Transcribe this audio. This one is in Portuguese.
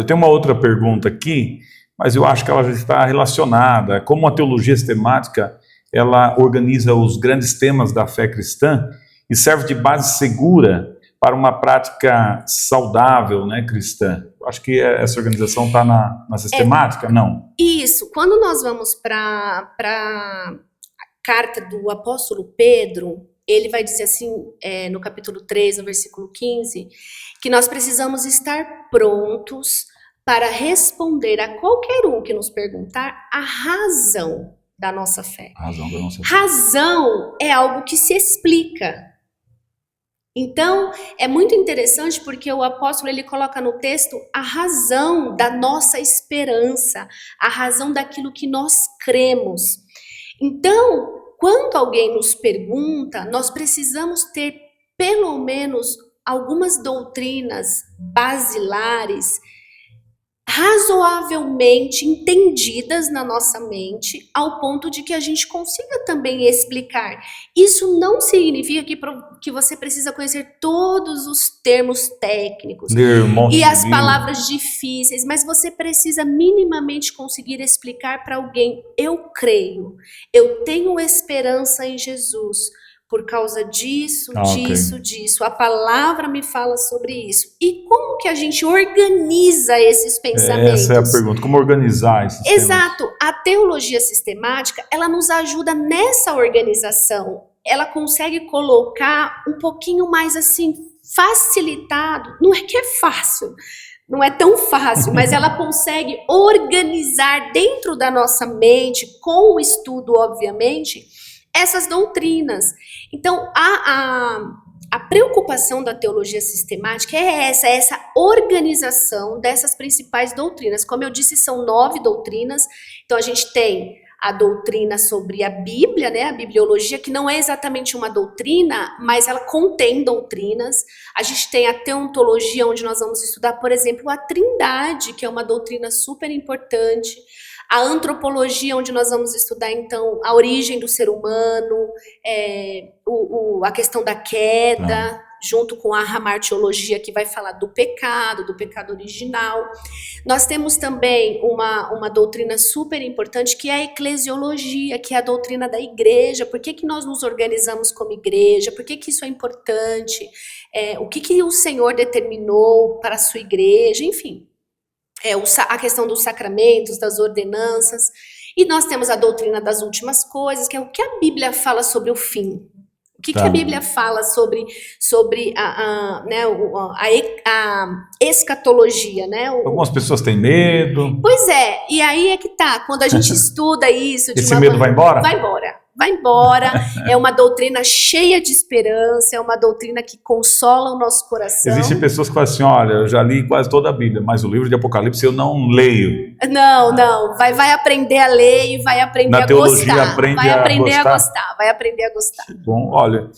Eu tenho uma outra pergunta aqui, mas eu acho que ela já está relacionada. Como a teologia sistemática, ela organiza os grandes temas da fé cristã e serve de base segura para uma prática saudável, né, cristã. Eu acho que essa organização está na sistemática, não? Isso. Quando nós vamos para a carta do apóstolo Pedro, ele vai dizer assim, no capítulo 3, no versículo 15, que nós precisamos estar prontos para responder a qualquer um que nos perguntar a razão da nossa fé. A razão da nossa fé. Razão é algo que se explica. Então, é muito interessante porque o apóstolo ele coloca no texto a razão da nossa esperança, a razão daquilo que nós cremos. Então, quando alguém nos pergunta, nós precisamos ter pelo menos algumas doutrinas basilares razoavelmente entendidas na nossa mente, ao ponto de que a gente consiga também explicar. Isso não significa que você precisa conhecer todos os termos técnicos e as palavras difíceis, mas você precisa minimamente conseguir explicar para alguém: eu creio, eu tenho esperança em Jesus, por causa disso, disso. A palavra me fala sobre isso. E como que a gente organiza esses pensamentos? Essa é a pergunta. Como organizar esses temas? Exato. A teologia sistemática, ela nos ajuda nessa organização. Ela consegue colocar um pouquinho mais assim, facilitado. Não é que é fácil. Não é tão fácil, mas ela consegue organizar dentro da nossa mente, com o estudo, obviamente, essas doutrinas. Então, a preocupação da teologia sistemática é essa organização dessas principais doutrinas. Como eu disse, são 9 doutrinas. Então, a gente tem a doutrina sobre a Bíblia, né, a bibliologia, que não é exatamente uma doutrina, mas ela contém doutrinas. A gente tem a teontologia, onde nós vamos estudar, por exemplo, a Trindade, que é uma doutrina super importante. A antropologia, onde nós vamos estudar, então, a origem do ser humano, a questão da queda, junto com a hamartiologia, que vai falar do pecado original. Nós temos também uma doutrina super importante, que é a eclesiologia, que é a doutrina da igreja. Por que nós nos organizamos como igreja? Por que isso é importante? O que o Senhor determinou para a sua igreja? Enfim. A questão dos sacramentos, das ordenanças, e nós temos a doutrina das últimas coisas, que é o que a Bíblia fala sobre o fim. O que a Bíblia fala sobre a escatologia, né? Algumas pessoas têm medo. Pois é, e aí é que tá, quando a gente estuda isso... Esse medo vai embora? Vai embora, é uma doutrina cheia de esperança, é uma doutrina que consola o nosso coração. Existem pessoas que falam assim, olha, eu já li quase toda a Bíblia, mas o livro de Apocalipse eu não leio. Não, vai aprender a ler e vai aprender a gostar. Vai aprender a gostar. Bom, olha,